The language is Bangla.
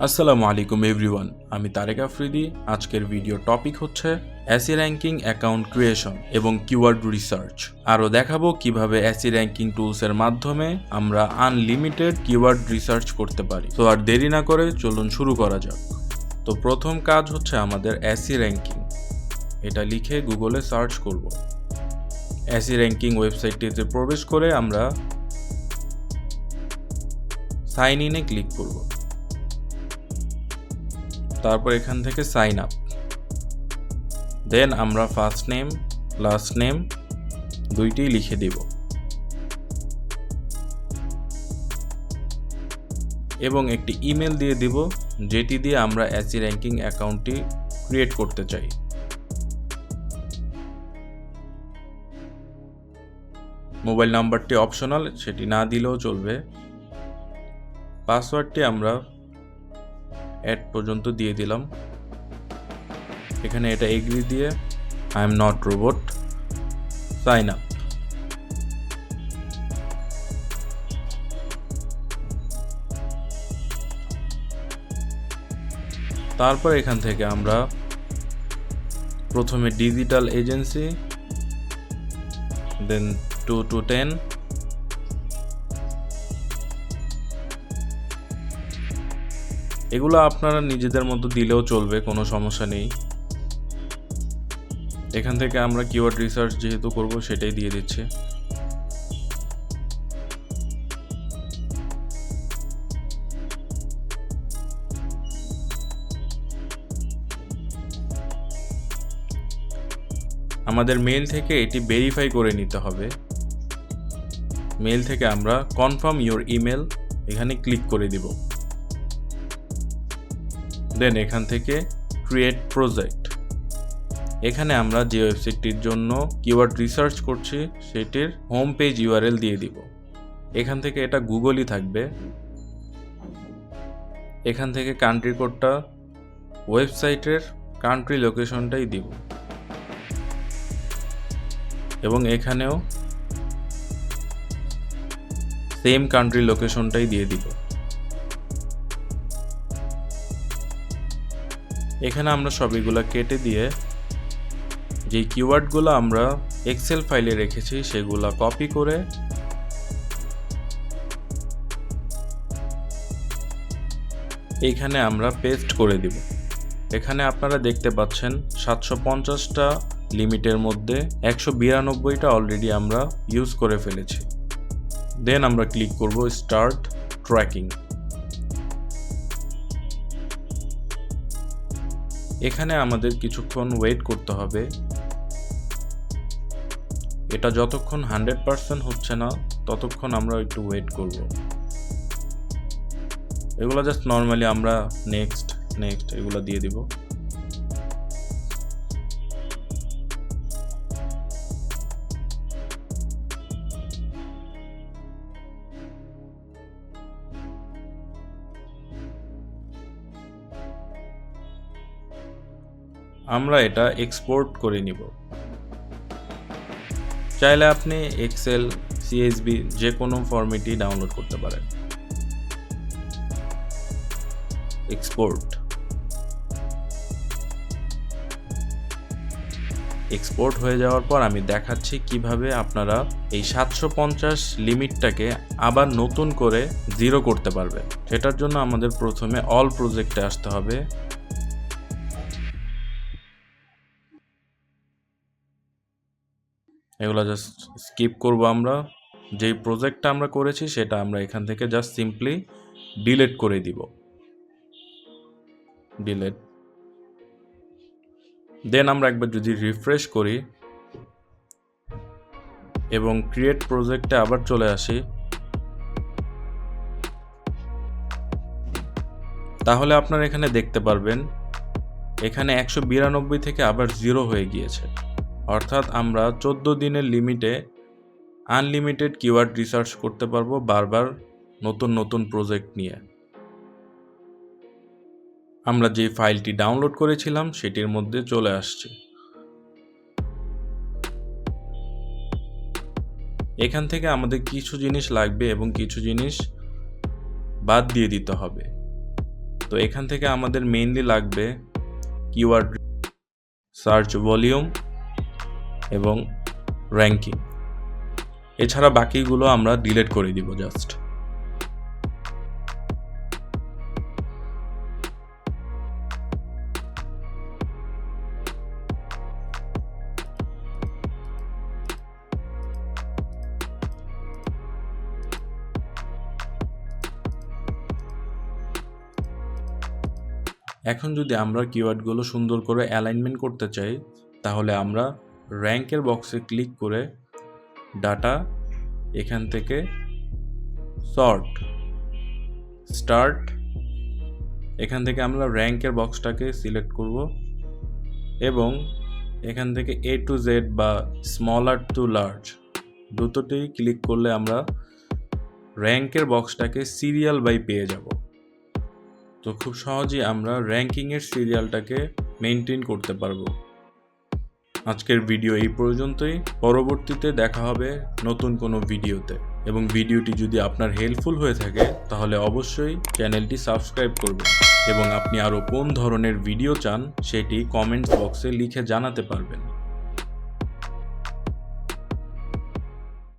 আসসালামু আলাইকুম এভরিওয়ান, আমি তারেক আফ্রিদি। আজকের ভিডিও টপিক হচ্ছে এসি র্যাঙ্কিং অ্যাকাউন্ট ক্রিয়েশন এবং কিওয়ার্ড রিসার্চ। আরও দেখাবো কিভাবে এসি র্যাঙ্কিং টুলসের মাধ্যমে আমরা আনলিমিটেড কিওয়ার্ড রিসার্চ করতে পারি। তো আর দেরি না করে চলুন শুরু করা যাক। তো প্রথম কাজ হচ্ছে আমাদের এসি র্যাঙ্কিং, এটা লিখে গুগলে সার্চ করব। এসি র্যাঙ্কিং ওয়েবসাইটটিতে প্রবেশ করে আমরা সাইন ইনে ক্লিক করব। তারপর এখান থেকে সাইন আপ, দেন আমরা ফার্স্ট নেম লাস্ট নেম দুইটি লিখে দিব এবং একটি ইমেল দিয়ে দিব যেটি দিয়ে আমরা এসি র্যাঙ্কিং অ্যাকাউন্টটি ক্রিয়েট করতে চাই। মোবাইল নাম্বারটি অপশনাল, সেটি না দিলেও চলবে। পাসওয়ার্ডটি আমরা অ্যাড পর্যন্ত দিয়ে দিলাম। এখানে এটা এগ্রি দিয়ে I am not robot, sign up. তারপর এখান থেকে আমরা প্রথমে ডিজিটাল এজেন্সি, দেন 2 to 10, এগুলো আপনারা নিজেদের মতো দিলেও চলবে, কোনো সমস্যা নেই। এখান থেকে আমরা কিওয়ার্ড রিসার্চ যেহেতু করব সেটাই দিয়ে দিচ্ছি। আমাদের মেইল থেকে এটি ভেরিফাই করে নিতে হবে। মেইল থেকে আমরা কনফার্ম ইওর ইমেল এখানে ক্লিক করে দিব। দেন এখান থেকে ক্রিয়েট প্রজেক্ট, এখানে আমরা যে ওয়েবসাইটটির জন্য কিওয়ার্ড রিসার্চ করছি সেটির হোম পেজ ইউআরএল দিয়ে দিব। এখান থেকে এটা গুগলই থাকবে। এখান থেকে কান্ট্রি কোডটা ওয়েবসাইটের কান্ট্রি লোকেশনটাই দিব এবং এখানেও সেম কান্ট্রি লোকেশনটাই দিয়ে দিব। এখানে আমরা সবগুলো কেটে দিয়ে যে কিওয়ার্ডগুলো আমরা এক্সেল ফাইলে রেখেছি সেগুলো কপি করে এইখানে আমরা পেস্ট করে দিব। এখানে আপনারা দেখতে পাচ্ছেন 750টা লিমিটের মধ্যে 192টা অলরেডি আমরা ইউজ করে ফেলেছি। দেন আমরা ক্লিক করব স্টার্ট ট্র্যাকিং। এখানে আমাদের কিছুক্ষণ ওয়েট করতে হবে। এটা যতক্ষণ 100% হচ্ছে না ততক্ষণ আমরা একটু ওয়েট করব। এগুলো জাস্ট নর্মালি আমরা নেক্সট এগুলো দিয়ে দিব। আমরা এটা এক্সপোর্ট করে নিব। চাইলে আপনি এক্সেল, সিএসভি যে কোনো ফরম্যাটই ডাউনলোড করতে পারেন। এক্সপোর্ট হয়ে যাওয়ার পর আমি দেখাচ্ছি কিভাবে আপনারা এই 750 লিমিটটাকে আবার নতুন করে 0 করতে পারবেন। সেটার জন্য আমাদের প্রথমে অল প্রজেক্টে আসতে হবে। এগুলো জাস্ট স্কিপ করব। আমরা যেই প্রজেক্টটা আমরা করেছি সেটা আমরা এখান থেকে জাস্ট সিম্পলি ডিলিট করে দিব। ডিলিট। দেন আমরা একবার যদি রিফ্রেশ করি এবং ক্রিয়েট প্রজেক্টে আবার চলে আসি, তাহলে আপনারা এখানে দেখতে পারবেন এখানে 192 থেকে আবার 0 হয়ে গিয়েছে। অর্থাৎ আমরা 14 দিনের লিমিটে আনলিমিটেড কিওয়ার্ড রিসার্চ করতে পারবো বারবার নতুন প্রজেক্ট নিয়ে। আমরা যে ফাইলটি ডাউনলোড করেছিলাম সেটির মধ্যে চলে আসছে। এখান থেকে আমাদের কিছু জিনিস লাগবে এবং কিছু জিনিস বাদ দিয়ে দিতে হবে। তো এখান থেকে আমাদের মেইনলি লাগবে কিওয়ার্ড সার্চ ভলিউম এবং র্যাঙ্কিং। এছাড়া বাকিগুলো আমরা ডিলিট করে দিব জাস্ট। এখন যদি আমরা কিওয়ার্ডগুলো সুন্দর করে অ্যালাইনমেন্ট করতে চাই, তাহলে আমরা র্যাঙ্কের বক্সে ক্লিক করে ডাটা, এখান থেকে সর্ট, স্টার্ট, এখান থেকে আমরা র্যাঙ্কের বক্সটাকে সিলেক্ট করব এবং এখান থেকে A to Z বা স্মলার টু লার্জ দুটোতেই ক্লিক করলে আমরা র্যাঙ্কের বক্সটাকে সিরিয়াল বাই পেয়ে যাব। তো খুব সহজেই আমরা র্যাঙ্কিংয়ের সিরিয়ালটাকে মেনটেন করতে পারবো। আজকের ভিডিও এই পর্যন্তই। পরবর্তীতে দেখা হবে নতুন কোনো ভিডিওতে, এবং ভিডিওটি যদি আপনার হেল্পফুল হয়ে থাকে তাহলে অবশ্যই চ্যানেলটি সাবস্ক্রাইব করবেন, এবং আপনি আরও কোন ধরনের ভিডিও চান সেটি কমেন্টস বক্সে লিখে জানাতে পারবেন।